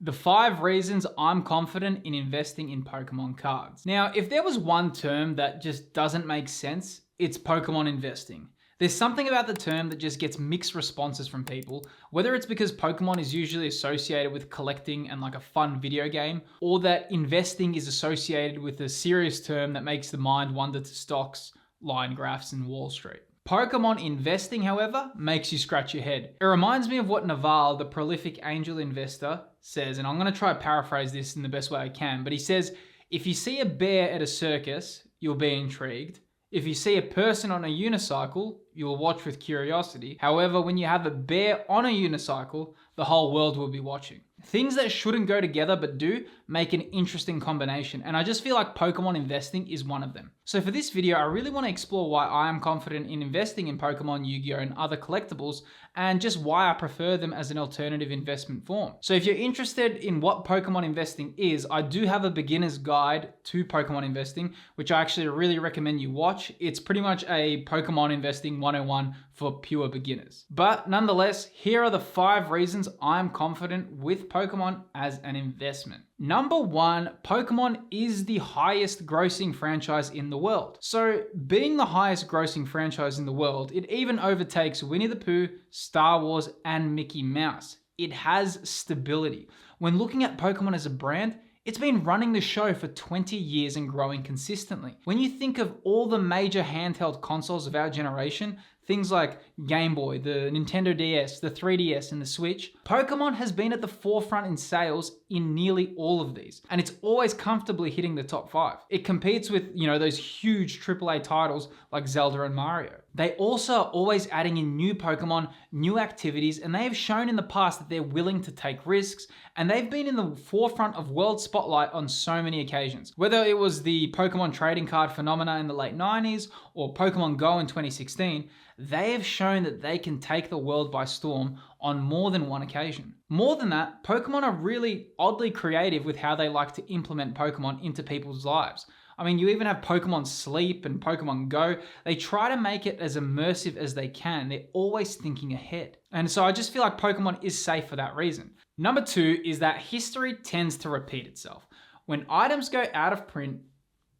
The 5 reasons I'm confident in investing in Pokemon cards. Now, if there was one term that just doesn't make sense, it's Pokemon investing. There's something about the term that just gets mixed responses from people, whether it's because Pokemon is usually associated with collecting and like a fun video game, or that investing is associated with a serious term that makes the mind wander to stocks, line graphs, and Wall Street. Pokemon investing, however, makes you scratch your head. It reminds me of what Naval, the prolific angel investor, says, and I'm going to try to paraphrase this in the best way I can, but he says, if you see a bear at a circus, you'll be intrigued. If you see a person on a unicycle, you'll watch with curiosity. However, when you have a bear on a unicycle, the whole world will be watching. Things that shouldn't go together but do make an interesting combination, and I just feel like Pokemon investing is one of them. So for this video, I really want to explore why I am confident in investing in Pokemon, Yu-Gi-Oh! And other collectibles, and just why I prefer them as an alternative investment form. So if you're interested in what Pokemon investing is, I do have a beginner's guide to Pokemon investing, which I actually really recommend you watch. It's pretty much a Pokemon investing 101 for pure beginners. But nonetheless, here are the 5 reasons I'm confident with Pokemon as an investment. Number 1, Pokemon is the highest grossing franchise in the world. So being the highest grossing franchise in the world, it even overtakes Winnie the Pooh, Star Wars, and Mickey Mouse. It has stability. When looking at Pokemon as a brand, it's been running the show for 20 years and growing consistently. When you think of all the major handheld consoles of our generation, things like Game Boy, the Nintendo DS, the 3DS, and the Switch, Pokemon has been at the forefront in sales in nearly all of these, and it's always comfortably hitting the top 5. It competes with, those huge AAA titles like Zelda and Mario. They also are always adding in new Pokemon, new activities, and they have shown in the past that they're willing to take risks, and they've been in the forefront of world spotlight on so many occasions. Whether it was the Pokemon trading card phenomena in the late 90s or Pokemon Go in 2016, they have shown that they can take the world by storm on more than one occasion. More than that, Pokemon are really oddly creative with how they like to implement Pokemon into people's lives. I mean, you even have Pokemon Sleep and Pokemon Go. They try to make it as immersive as they can. They're always thinking ahead. And so I just feel like Pokemon is safe for that reason. Number 2 is that history tends to repeat itself. When items go out of print,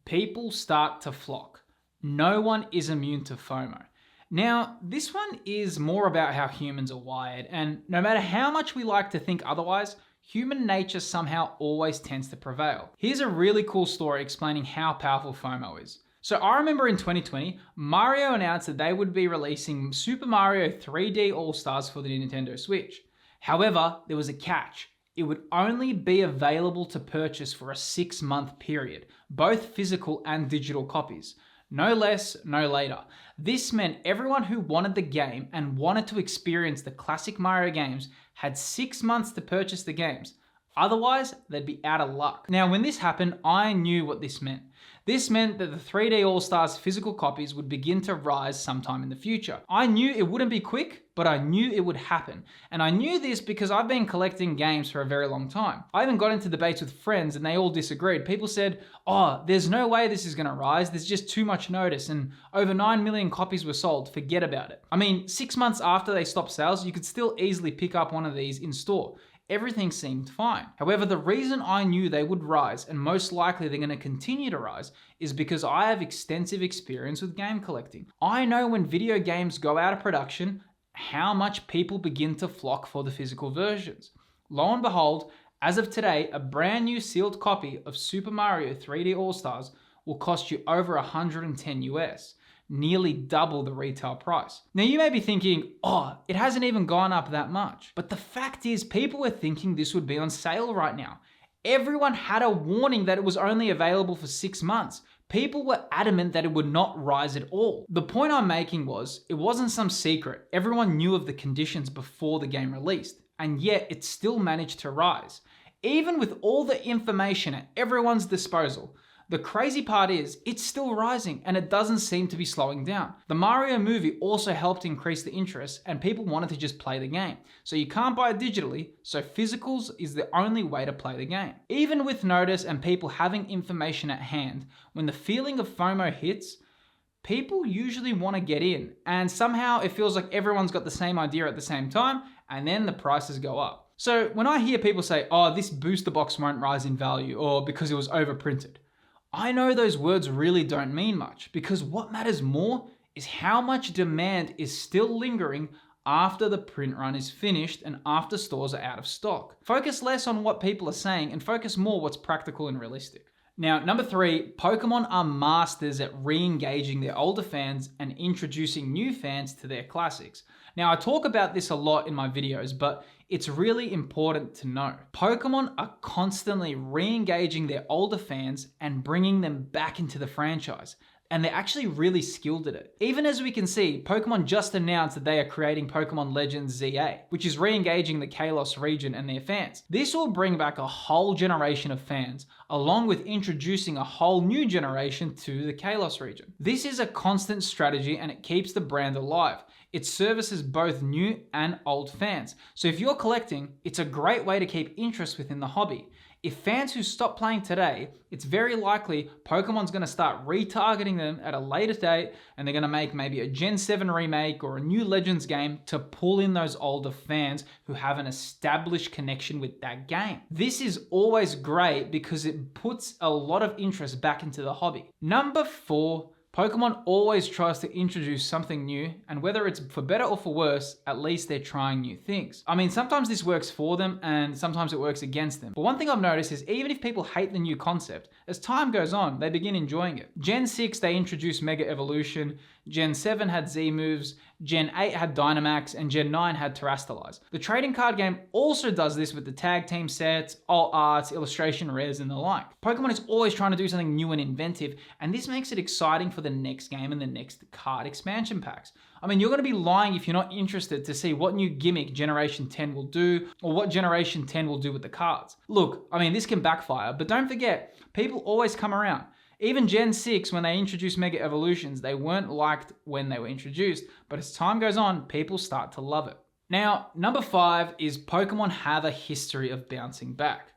people start to flock. No one is immune to FOMO. Now, this one is more about how humans are wired, and no matter how much we like to think otherwise, human nature somehow always tends to prevail. Here's a really cool story explaining how powerful FOMO is. So I remember in 2020, Mario announced that they would be releasing Super Mario 3D All-Stars for the Nintendo Switch. However, there was a catch. It would only be available to purchase for a 6-month period, both physical and digital copies. No less, no later. This meant everyone who wanted the game and wanted to experience the classic Mario games had 6 months to purchase the games. Otherwise, they'd be out of luck. Now, when this happened, I knew what this meant. This meant that the 3D All-Stars physical copies would begin to rise sometime in the future. I knew it wouldn't be quick, but I knew it would happen. And I knew this because I've been collecting games for a very long time. I even got into debates with friends and they all disagreed. People said, oh, there's no way this is gonna rise. There's just too much notice and over 9 million copies were sold. Forget about it. I mean, 6 months after they stopped sales, you could still easily pick up one of these in store. Everything seemed fine. However, the reason I knew they would rise, and most likely they're going to continue to rise, is because I have extensive experience with game collecting. I know when video games go out of production, how much people begin to flock for the physical versions. Lo and behold, as of today, a brand new sealed copy of Super Mario 3D All-Stars will cost you over 110 US. Nearly double the retail price. Now you may be thinking, oh, it hasn't even gone up that much. But the fact is, people were thinking this would be on sale right now. Everyone had a warning that it was only available for 6 months. People were adamant that it would not rise at all. The point I'm making was, it wasn't some secret. Everyone knew of the conditions before the game released, and yet it still managed to rise. Even with all the information at everyone's disposal, the crazy part is, it's still rising and it doesn't seem to be slowing down. The Mario movie also helped increase the interest and people wanted to just play the game. So you can't buy it digitally, so physicals is the only way to play the game. Even with notice and people having information at hand, when the feeling of FOMO hits, people usually want to get in, and somehow it feels like everyone's got the same idea at the same time, and then the prices go up. So when I hear people say, oh, this booster box won't rise in value or because it was overprinted, I know those words really don't mean much, because what matters more is how much demand is still lingering after the print run is finished and after stores are out of stock. Focus less on what people are saying and focus more what's practical and realistic. Now, number 3, Pokemon are masters at re-engaging their older fans and introducing new fans to their classics. Now, I talk about this a lot in my videos, but it's really important to know. Pokemon are constantly re-engaging their older fans and bringing them back into the franchise. And they're actually really skilled at it. Even as we can see, Pokemon just announced that they are creating Pokemon Legends ZA, which is re-engaging the Kalos region and their fans. This will bring back a whole generation of fans, along with introducing a whole new generation to the Kalos region. This is a constant strategy and it keeps the brand alive. It services both new and old fans. So if you're collecting, it's a great way to keep interest within the hobby. If fans who stop playing today, it's very likely Pokemon's going to start retargeting them at a later date, and they're going to make maybe a Gen 7 remake or a new Legends game to pull in those older fans who have an established connection with that game. This is always great because it puts a lot of interest back into the hobby. Number 4, Pokemon always tries to introduce something new, and whether it's for better or for worse, at least they're trying new things. I mean, sometimes this works for them and sometimes it works against them. But one thing I've noticed is even if people hate the new concept, as time goes on, they begin enjoying it. Gen 6, they introduced Mega Evolution. Gen 7 had Z moves, Gen 8 had Dynamax, and Gen 9 had Terrastalize. The trading card game also does this with the tag team sets, alt arts, illustration rares, and the like. Pokemon is always trying to do something new and inventive, and this makes it exciting for the next game and the next card expansion packs. I mean, you're going to be lying if you're not interested to see what new gimmick Generation 10 will do, or what Generation 10 will do with the cards. Look, I mean, this can backfire, but don't forget, people always come around. Even Gen 6, when they introduced Mega Evolutions, they weren't liked when they were introduced, but as time goes on, people start to love it. Now, number 5 is Pokemon have a history of bouncing back.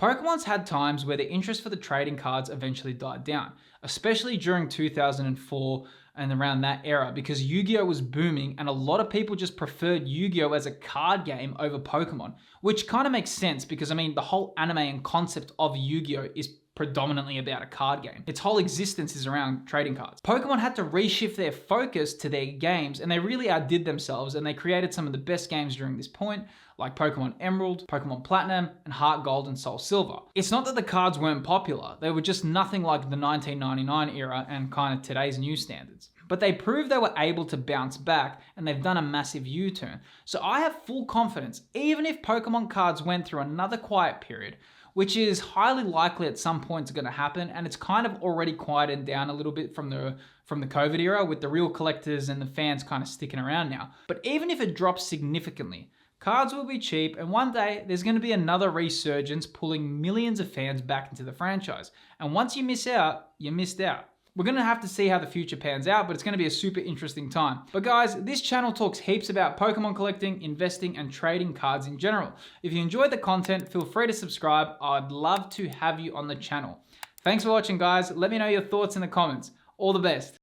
Pokemon's had times where the interest for the trading cards eventually died down, especially during 2004 and around that era, because Yu-Gi-Oh was booming and a lot of people just preferred Yu-Gi-Oh as a card game over Pokemon, which kind of makes sense because, I mean, the whole anime and concept of Yu-Gi-Oh is predominantly about a card game. Its whole existence is around trading cards. Pokemon had to reshift their focus to their games, and they really outdid themselves, and they created some of the best games during this point, like Pokemon Emerald, Pokemon Platinum, and Heart Gold and Soul Silver. It's not that the cards weren't popular, they were just nothing like the 1999 era and kind of today's new standards. But they proved they were able to bounce back, and they've done a massive U-turn. So I have full confidence, even if Pokemon cards went through another quiet period, which is highly likely at some point is going to happen, and it's kind of already quieted down a little bit from the COVID era, with the real collectors and the fans kind of sticking around now. But even if it drops significantly, cards will be cheap, and one day there's going to be another resurgence pulling millions of fans back into the franchise. And once you miss out, you missed out. We're going to have to see how the future pans out, but it's going to be a super interesting time. But guys, this channel talks heaps about Pokemon collecting, investing, and trading cards in general. If you enjoyed the content, feel free to subscribe. I'd love to have you on the channel. Thanks for watching, guys. Let me know your thoughts in the comments. All the best.